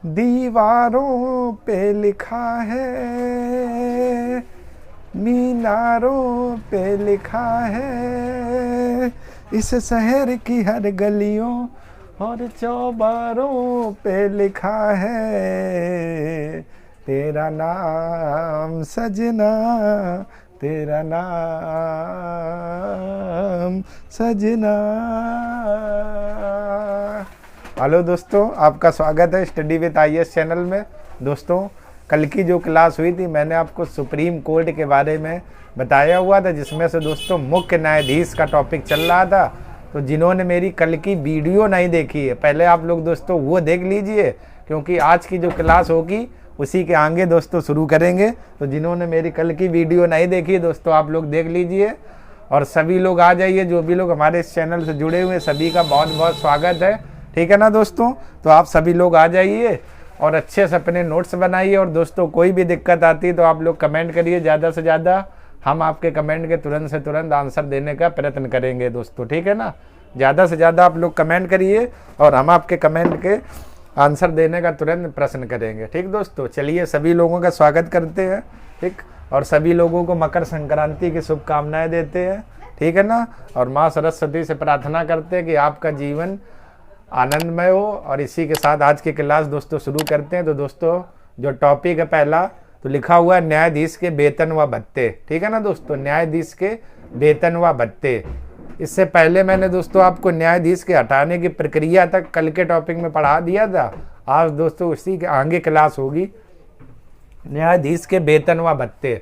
दीवारों पे लिखा है, मीनारों पे लिखा है, इस शहर की हर गलियों और चौबारों पे लिखा है, तेरा नाम सजना, तेरा नाम सजना। हेलो दोस्तों, आपका स्वागत है स्टडी विद आईएएस चैनल में। दोस्तों, कल की जो क्लास हुई थी मैंने आपको सुप्रीम कोर्ट के बारे में बताया हुआ था, जिसमें से दोस्तों मुख्य न्यायाधीश का टॉपिक चल रहा था। तो जिन्होंने मेरी कल की वीडियो नहीं देखी है, पहले आप लोग दोस्तों वो देख लीजिए, क्योंकि आज की जो क्लास होगी उसी के आगे दोस्तों शुरू करेंगे। तो जिन्होंने मेरी कल की वीडियो नहीं देखी दोस्तों, आप लोग देख लीजिए और सभी लोग आ जाइए। जो भी लोग हमारे इस चैनल से जुड़े हुए सभी का बहुत बहुत स्वागत है, ठीक है ना दोस्तों। तो आप सभी लोग आ जाइए और अच्छे से अपने नोट्स बनाइए। और दोस्तों, कोई भी दिक्कत आती है तो आप लोग कमेंट करिए, ज़्यादा से ज़्यादा हम आपके कमेंट के तुरंत से तुरंत आंसर देने का प्रयत्न करेंगे दोस्तों, ठीक है ना। ज़्यादा से ज़्यादा आप लोग कमेंट करिए और हम आपके कमेंट के आंसर देने का तुरंत प्रश्न करेंगे, ठीक दोस्तों। चलिए, सभी लोगों का स्वागत करते हैं, ठीक, और सभी लोगों को मकर संक्रांति की शुभकामनाएं देते हैं, ठीक है ना। और माँ सरस्वती से प्रार्थना करते हैं कि आपका जीवन आनंदमय हो। और इसी के साथ आज की क्लास दोस्तों शुरू करते हैं। तो दोस्तों, जो टॉपिक है पहला, तो लिखा हुआ है न्यायाधीश के वेतन व भत्ते, ठीक है ना दोस्तों। न्यायाधीश के वेतन व भत्ते। इससे पहले मैंने दोस्तों आपको न्यायाधीश के हटाने की प्रक्रिया तक कल के टॉपिक में पढ़ा दिया था। आज दोस्तों उसी के आगे क्लास होगी, न्यायाधीश के वेतन व भत्ते।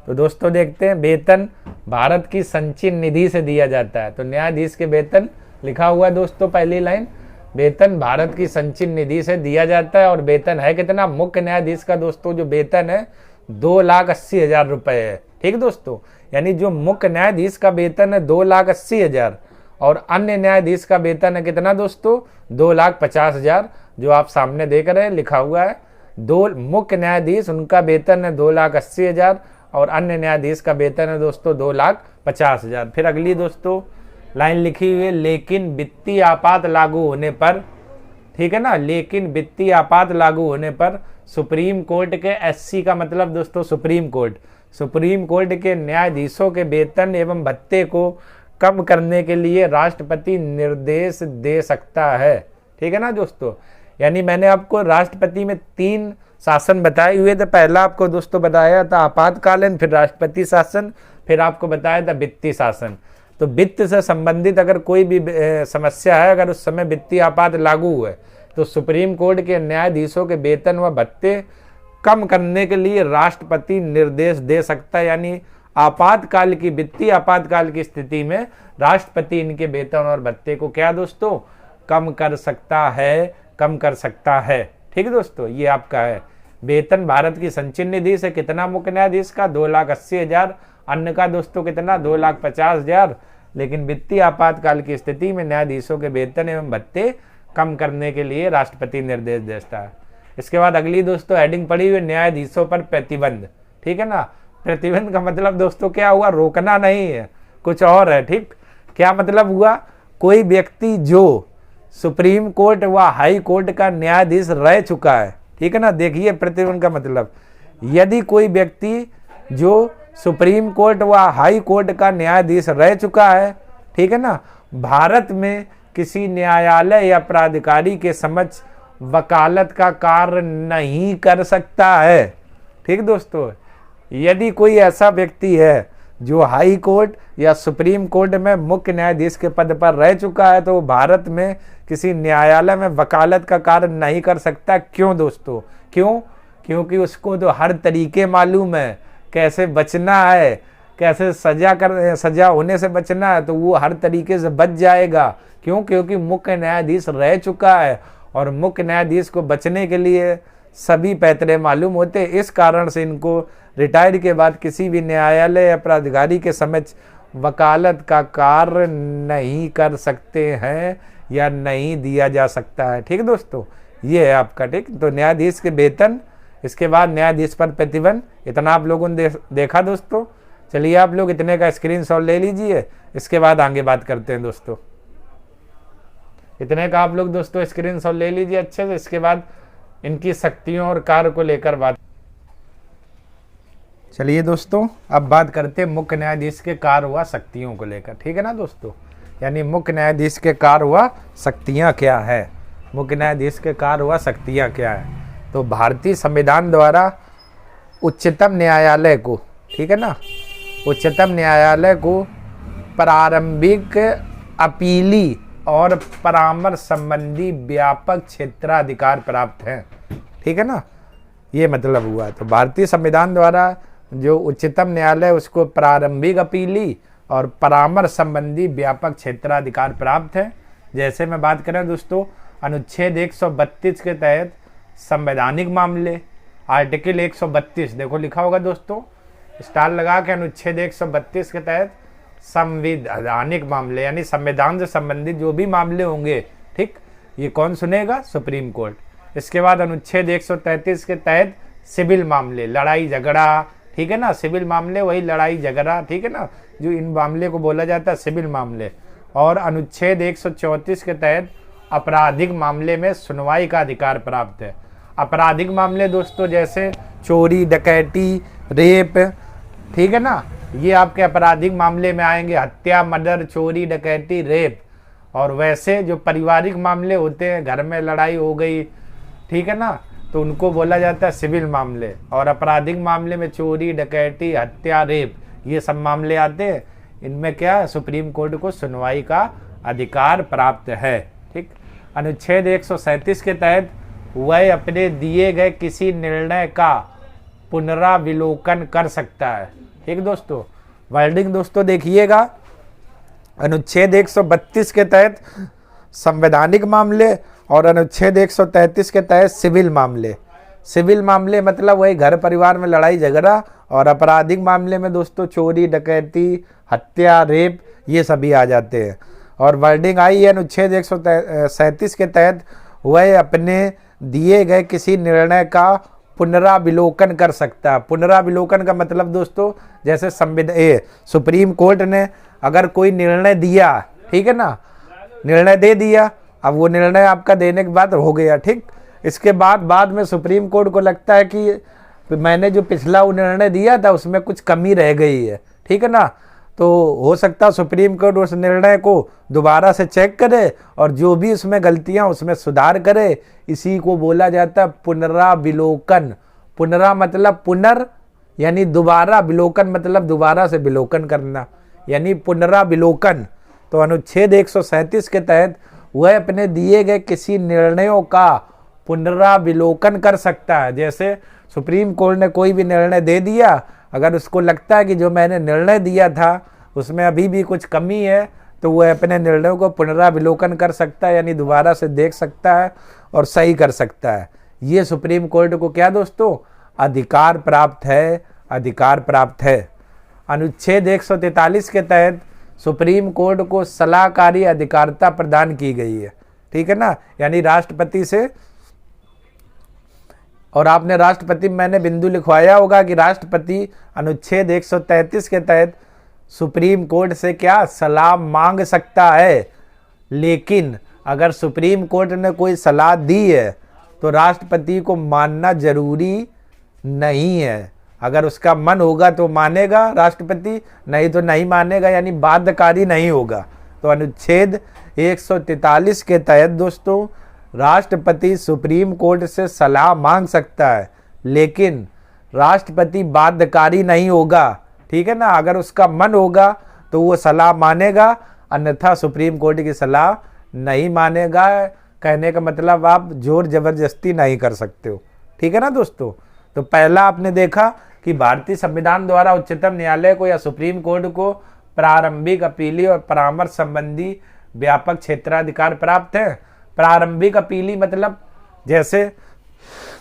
तो दोस्तों देखते हैं, वेतन भारत की संचित निधि से दिया जाता है। तो न्यायाधीश के वेतन लिखा हुआ है दोस्तों, पहली लाइन, वेतन भारत की संचित निधि से दिया जाता है। और वेतन है कितना? मुख्य न्यायाधीश का दोस्तों जो वेतन है 2,80,000 रुपये है, ठीक दोस्तों। यानी जो मुख्य न्यायाधीश का वेतन है 2,80,000 और अन्य न्यायाधीश का वेतन है कितना दोस्तों? 2,50,000। जो आप सामने देख रहे हैं लिखा हुआ है, दो मुख्य न्यायाधीश उनका वेतन है 2,80,000 और अन्य न्यायाधीश का वेतन है दोस्तों 2,50,000। फिर अगली दोस्तों लाइन लिखी हुई है, लेकिन वित्तीय आपात लागू होने पर, ठीक है ना, लेकिन वित्तीय आपात लागू होने पर सुप्रीम कोर्ट के एससी का मतलब दोस्तों सुप्रीम कोर्ट के न्यायाधीशों के वेतन एवं भत्ते को कम करने के लिए राष्ट्रपति निर्देश दे सकता है, ठीक है ना दोस्तों। यानी मैंने आपको राष्ट्रपति में 3 शासन बताए हुए थे। पहला आपको दोस्तों बताया था आपातकालीन, फिर राष्ट्रपति शासन, फिर आपको बताया था वित्तीय शासन। तो वित्त से संबंधित अगर कोई भी समस्या है, अगर उस समय वित्तीय आपात लागू हुए तो सुप्रीम कोर्ट के न्यायाधीशों के वेतन व भत्ते कम करने के लिए राष्ट्रपति निर्देश दे सकता है। यानी आपातकाल की, वित्तीय आपातकाल की स्थिति में राष्ट्रपति इनके वेतन और भत्ते को क्या दोस्तों? कम कर सकता है, ठीक है दोस्तों। ये आपका है वेतन भारत की संचित निधि से कितना? मुख्य न्यायाधीश का 2,80,000, अन्य का दोस्तों कितना? 2,50,000। लेकिन वित्तीय आपातकाल की स्थिति में न्यायाधीशों के वेतन एवं भत्ते कम करने के लिए राष्ट्रपति निर्देश देता है। इसके बाद अगली दोस्तों हेडिंग पड़ी हुई, न्यायाधीशों पर प्रतिबंध, ठीक है ना। प्रतिबंध का मतलब दोस्तों क्या हुआ? रोकना नहीं है, कुछ और है, ठीक। क्या मतलब हुआ? कोई व्यक्ति जो सुप्रीम कोर्ट व हाई कोर्ट का न्यायाधीश रह चुका है, ठीक है ना। देखिए प्रतिबंध का मतलब, यदि कोई व्यक्ति जो सुप्रीम कोर्ट व हाई कोर्ट का न्यायाधीश रह चुका है, ठीक है ना, भारत में किसी न्यायालय या प्राधिकारी के समक्ष वकालत का कार्य नहीं कर सकता है, ठीक दोस्तों। यदि कोई ऐसा व्यक्ति है जो हाई कोर्ट या सुप्रीम कोर्ट में मुख्य न्यायाधीश के पद पर रह चुका है, तो वो भारत में किसी न्यायालय में वकालत का कार्य नहीं कर सकता। क्यों दोस्तों? क्यों? क्योंकि उसको तो हर तरीके मालूम है, कैसे बचना है, कैसे सजा होने से बचना है, तो वो हर तरीके से बच जाएगा। क्यों? क्योंकि मुख्य न्यायाधीश रह चुका है और मुख्य न्यायाधीश को बचने के लिए सभी पैतरे मालूम होते। इस कारण से इनको रिटायर के बाद किसी भी न्यायालय या प्राधिकारी के समक्ष वकालत का कार्य नहीं कर सकते हैं या नहीं दिया जा सकता है, ठीक दोस्तों। ये है आपका, ठीक। तो न्यायाधीश के वेतन, इसके बाद न्यायाधीश पर प्रतिबंध, इतना आप लोगों ने देखा दोस्तों। चलिए आप लोग इतने का स्क्रीनशॉट ले लीजिए, इसके बाद आगे बात करते हैं दोस्तों। इतने का आप लोग दोस्तों स्क्रीनशॉट ले लीजिए अच्छे से। इसके बाद इनकी शक्तियों और कार्य को लेकर बात। चलिए दोस्तों, अब बात करते हैं मुख्य न्यायाधीश के कार्य व शक्तियों को लेकर। ठीक है ना दोस्तों, यानी मुख्य न्यायाधीश के कार्य व शक्तियाँ क्या है, मुख्य न्यायाधीश के कार्य व शक्तियाँ क्या है। तो भारतीय संविधान द्वारा उच्चतम न्यायालय को, ठीक है ना, उच्चतम न्यायालय को प्रारंभिक, अपीली और परामर्श संबंधी व्यापक क्षेत्राधिकार प्राप्त है। ठीक है ना, ये मतलब हुआ। तो भारतीय संविधान द्वारा जो उच्चतम न्यायालय उसको प्रारंभिक, अपीली और परामर्श संबंधी व्यापक क्षेत्राधिकार प्राप्त है। जैसे मैं बात करें दोस्तों, अनुच्छेद 132 के तहत संवैधानिक मामले, आर्टिकल 132 देखो लिखा होगा दोस्तों, स्टार लगा के, अनुच्छेद 132 के तहत संवैधानिक मामले यानी संविधान से संबंधित जो भी मामले होंगे, ठीक, ये कौन सुनेगा, सुप्रीम कोर्ट। इसके बाद अनुच्छेद 133 के तहत सिविल मामले, लड़ाई झगड़ा, ठीक है ना, सिविल मामले वही लड़ाई झगड़ा, ठीक है ना, जो इन मामले को बोला जाता है सिविल मामले। और अनुच्छेद 134 के तहत आपराधिक मामले में सुनवाई का अधिकार प्राप्त है। आपराधिक मामले दोस्तों जैसे चोरी, डकैती, रेप, ठीक है ना, ये आपके आपराधिक मामले में आएंगे, हत्या, मर्डर, चोरी, डकैती, रेप। और वैसे जो पारिवारिक मामले होते हैं, घर में लड़ाई हो गई, ठीक है ना, तो उनको बोला जाता है सिविल मामले। और आपराधिक मामले में चोरी, डकैती, हत्या, रेप, ये सब मामले आते हैं। इनमें क्या, सुप्रीम कोर्ट को सुनवाई का अधिकार प्राप्त है। ठीक, अनुच्छेद 137 के तहत वह अपने दिए गए किसी निर्णय का पुनराविलोकन कर सकता है। ठीक दोस्तों, वर्डिंग दोस्तों देखिएगा, अनुच्छेद 132 के तहत संवैधानिक मामले और अनुच्छेद 133 के तहत सिविल मामले। सिविल मामले मतलब वही घर परिवार में लड़ाई झगड़ा, और आपराधिक मामले में दोस्तों चोरी, डकैती, हत्या, रेप, ये सभी आ जाते हैं। और वर्डिंग आई है अनुच्छेद 137 के तहत वह अपने दिए गए किसी निर्णय का पुनराविलोकन कर सकता है। पुनराविलोकन का मतलब दोस्तों जैसे सुप्रीम कोर्ट ने अगर कोई निर्णय दिया, ठीक है ना, निर्णय दे दिया, अब वो निर्णय आपका देने के बाद हो गया, ठीक, इसके बाद में सुप्रीम कोर्ट को लगता है कि मैंने जो पिछला वो निर्णय दिया था उसमें कुछ कमी रह गई है, ठीक है ना, तो हो सकता है सुप्रीम कोर्ट उस निर्णय को दोबारा से चेक करे और जो भी उसमें गलतियां उसमें सुधार करे। इसी को बोला जाता है पुनराविलोकन। पुनरा मतलब पुनर् यानी दोबारा, विलोकन मतलब दोबारा से विलोकन करना, यानी पुनराविलोकन। तो अनुच्छेद 137 के तहत वह अपने दिए गए किसी निर्णयों का पुनराविलोकन कर सकता है। जैसे सुप्रीम कोर्ट ने कोई भी निर्णय दे दिया, अगर उसको लगता है कि जो मैंने निर्णय दिया था उसमें अभी भी कुछ कमी है, तो वह अपने निर्णयों को पुनराविलोकन कर सकता है, यानी दोबारा से देख सकता है और सही कर सकता है। ये सुप्रीम कोर्ट को क्या दोस्तों, अधिकार प्राप्त है, अधिकार प्राप्त है। अनुच्छेद 143 के तहत सुप्रीम कोर्ट को सलाहकारी अधिकारिता प्रदान की गई है, ठीक है ना, यानी राष्ट्रपति से। और आपने राष्ट्रपति, मैंने बिंदु लिखवाया होगा कि राष्ट्रपति अनुच्छेद 133 के तहत सुप्रीम कोर्ट से क्या सलाह मांग सकता है। लेकिन अगर सुप्रीम कोर्ट ने कोई सलाह दी है तो राष्ट्रपति को मानना जरूरी नहीं है। अगर उसका मन होगा तो मानेगा राष्ट्रपति, नहीं तो नहीं मानेगा, यानी बाध्यकारी नहीं होगा। तो अनुच्छेद 143 के तहत दोस्तों राष्ट्रपति सुप्रीम कोर्ट से सलाह मांग सकता है, लेकिन राष्ट्रपति बाध्यकारी नहीं होगा, ठीक है ना। अगर उसका मन होगा तो वो सलाह मानेगा, अन्यथा सुप्रीम कोर्ट की सलाह नहीं मानेगा। कहने का मतलब आप जोर जबरदस्ती नहीं कर सकते हो, ठीक है ना दोस्तों। तो पहला आपने देखा कि भारतीय संविधान द्वारा उच्चतम न्यायालय को या सुप्रीम कोर्ट को प्रारंभिक, अपीली और परामर्श संबंधी व्यापक क्षेत्राधिकार प्राप्त है। प्रारंभिक अपीली मतलब जैसे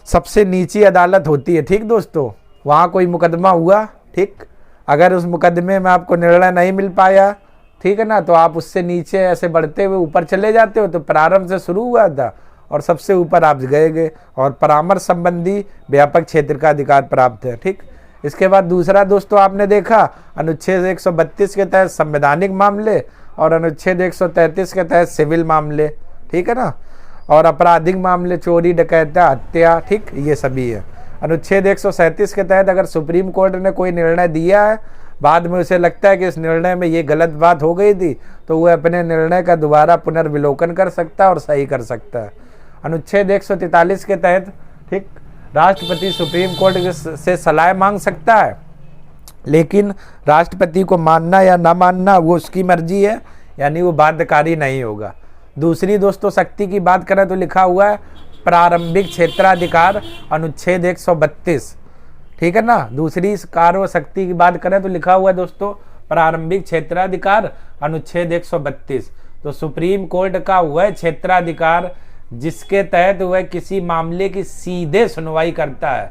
सबसे नीची अदालत होती है, ठीक दोस्तों, वहाँ कोई मुकदमा हुआ, ठीक, अगर उस मुकदमे में आपको निर्णय नहीं मिल पाया, ठीक है ना, तो आप उससे नीचे ऐसे बढ़ते हुए ऊपर चले जाते हो। तो प्रारंभ से शुरू हुआ था और सबसे ऊपर आप गए और परामर्श संबंधी व्यापक क्षेत्र का अधिकार प्राप्त है, ठीक। इसके बाद दूसरा दोस्तों आपने देखा अनुच्छेद 132 के तहत संवैधानिक मामले और अनुच्छेद 133 के तहत सिविल मामले, ठीक है ना। और आपराधिक मामले चोरी डकैती हत्या, ठीक, ये सभी है। अनुच्छेद 137 के तहत अगर सुप्रीम कोर्ट ने कोई निर्णय दिया है, बाद में उसे लगता है कि इस निर्णय में ये गलत बात हो गई थी, तो वह अपने निर्णय का दोबारा पुनर्विलोकन कर सकता है और सही कर सकता है। अनुच्छेद 143 के तहत, ठीक, राष्ट्रपति सुप्रीम कोर्ट से सलाह मांग सकता है, लेकिन राष्ट्रपति को मानना या ना मानना वो उसकी मर्जी है, यानी वो बाध्यकारी नहीं होगा। दूसरी दोस्तों शक्ति की बात करें तो लिखा हुआ है प्रारंभिक क्षेत्राधिकार अनुच्छेद 132, ठीक है ना। दूसरी कार्य व शक्ति की बात करें तो लिखा हुआ है दोस्तों प्रारंभिक क्षेत्राधिकार अनुच्छेद 132। तो सुप्रीम कोर्ट का वह क्षेत्राधिकार जिसके तहत वह किसी मामले की सीधे सुनवाई करता है,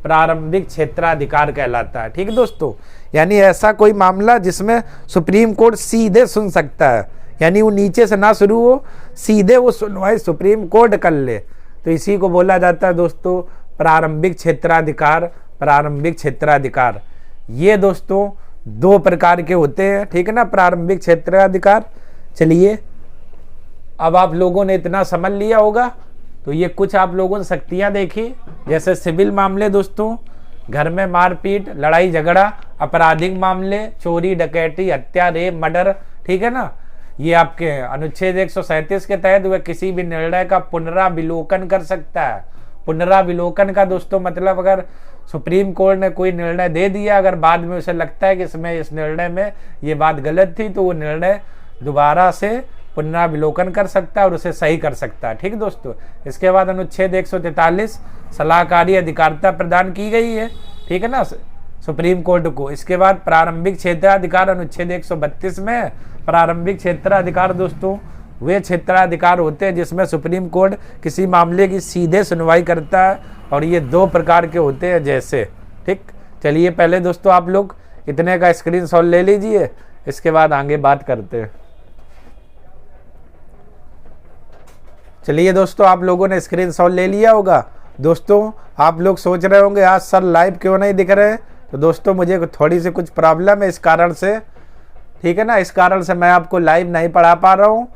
प्रारंभिक क्षेत्राधिकार कहलाता है, ठीक है दोस्तों। यानी ऐसा कोई मामला जिसमें सुप्रीम कोर्ट सीधे सुन सकता है, यानी वो नीचे से ना शुरू हो, सीधे वो सुनवाई सुप्रीम कोर्ट कर ले, तो इसी को बोला जाता है दोस्तों प्रारंभिक क्षेत्राधिकार। प्रारंभिक क्षेत्राधिकार ये दोस्तों दो प्रकार के होते हैं, ठीक है ना, प्रारंभिक क्षेत्राधिकार। चलिए अब आप लोगों ने इतना समझ लिया होगा, तो ये कुछ आप लोगों ने शक्तियां देखी, जैसे सिविल मामले दोस्तों, घर में मारपीट, लड़ाई झगड़ा, आपराधिक मामले, चोरी डकैती, हत्या, रेप, मर्डर, ठीक है ना। ये आपके अनुच्छेद 137 के तहत वह किसी भी निर्णय का पुनराविलोकन कर सकता है। पुनराविलोकन का दोस्तों मतलब अगर सुप्रीम कोर्ट ने कोई निर्णय दे दिया, अगर बाद में उसे लगता है कि इस निर्णय में ये बात गलत थी, तो वो निर्णय दोबारा से पुनराविलोकन कर सकता है और उसे सही कर सकता है, ठीक दोस्तों। इसके बाद अनुच्छेद 143 सलाहकारी अधिकारिता प्रदान की गई है, ठीक है ना, सुप्रीम कोर्ट को। इसके बाद प्रारंभिक क्षेत्राधिकार अनुच्छेद 132 में प्रारंभिक क्षेत्राधिकार दोस्तों वे क्षेत्राधिकार होते हैं जिसमें सुप्रीम कोर्ट किसी मामले की सीधे सुनवाई करता है, और ये दो प्रकार के होते हैं जैसे, ठीक। चलिए पहले दोस्तों आप लोग इतने का स्क्रीनशॉट ले लीजिए, इसके बाद आगे बात करते हैं। चलिए दोस्तों आप लोगों ने स्क्रीनशॉट ले लिया होगा। दोस्तों आप लोग सोच रहे होंगे आज सर लाइव क्यों नहीं दिख रहे हैं, तो दोस्तों मुझे थोड़ी सी कुछ प्रॉब्लम है इस कारण से, ठीक है ना, इस कारण से मैं आपको लाइव नहीं पढ़ा पा रहा हूँ,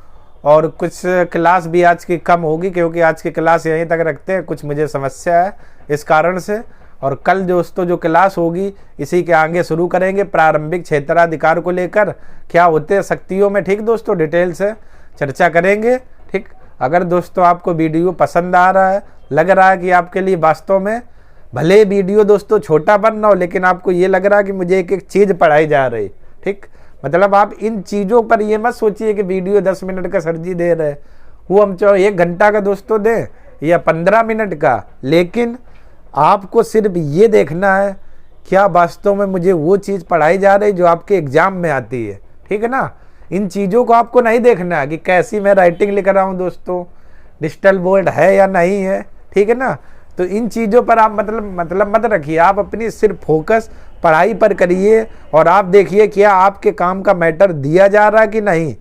और कुछ क्लास भी आज की कम होगी क्योंकि आज की क्लास यहीं तक रखते हैं, कुछ मुझे समस्या है इस कारण से। और कल दोस्तों जो क्लास होगी इसी के आगे शुरू करेंगे प्रारंभिक क्षेत्राधिकार को लेकर, क्या होते हैं शक्तियों में, ठीक दोस्तों, डिटेल से चर्चा करेंगे, ठीक। अगर दोस्तों आपको वीडियो पसंद आ रहा है, लग रहा है कि आपके लिए वास्तव में भले वीडियो दोस्तों छोटा बन रहा हो, लेकिन आपको ये लग रहा है कि मुझे एक एक चीज़ पढ़ाई जा रही, ठीक, मतलब आप इन चीज़ों पर ये मत सोचिए कि वीडियो 10 मिनट का सर जी दे रहे, वो हम चाहे 1 घंटा का दोस्तों दें या 15 मिनट का, लेकिन आपको सिर्फ ये देखना है क्या वास्तव में मुझे वो चीज़ पढ़ाई जा रही जो आपके एग्जाम में आती है, ठीक है ना। इन चीज़ों को आपको नहीं देखना है कि कैसी मैं राइटिंग लिख रहा हूँ दोस्तों, डिजिटल बोर्ड है या नहीं है, ठीक है ना। तो इन चीज़ों पर आप मतलब मत रखिए, आप अपनी सिर्फ फोकस पढ़ाई पर करिए और आप देखिए क्या आपके काम का मैटर दिया जा रहा है कि नहीं,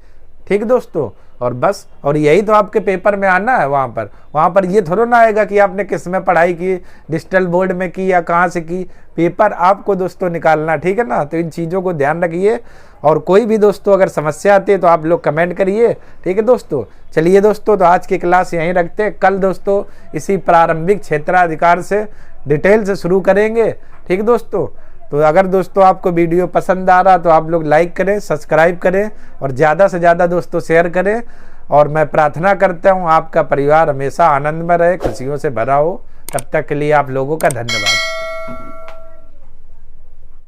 ठीक दोस्तों। और बस, और यही तो आपके पेपर में आना है, वहाँ पर ये थोड़ा ना आएगा कि आपने किस में पढ़ाई की, डिजिटल बोर्ड में की या कहाँ से की, पेपर आपको दोस्तों निकालना, ठीक है ना। तो इन चीज़ों को ध्यान रखिए, और कोई भी दोस्तों अगर समस्या आती है तो आप लोग कमेंट करिए, ठीक है दोस्तों। चलिए दोस्तों तो आज की क्लास यहीं रखते हैं, कल दोस्तों इसी प्रारंभिक क्षेत्राधिकार से डिटेल से शुरू करेंगे, ठीक दोस्तों। तो अगर दोस्तों आपको वीडियो पसंद आ रहा तो आप लोग लाइक करें, सब्सक्राइब करें और ज़्यादा से ज़्यादा दोस्तों शेयर करें, और मैं प्रार्थना करता हूँ आपका परिवार हमेशा आनंद में रहे, खुशियों से भरा हो। तब तक के लिए आप लोगों का धन्यवाद।